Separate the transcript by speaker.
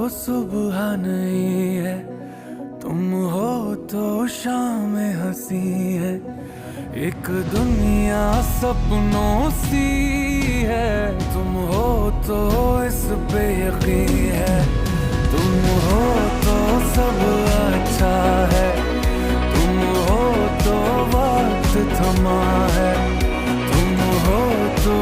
Speaker 1: सुबह नहीं है, तुम हो तो शाम हंसी है। एक दुनिया सपनों सी है, तुम हो तो इस पे यकीन है। तुम हो तो सब अच्छा है, तुम हो तो वक्त थमा है, तुम हो तो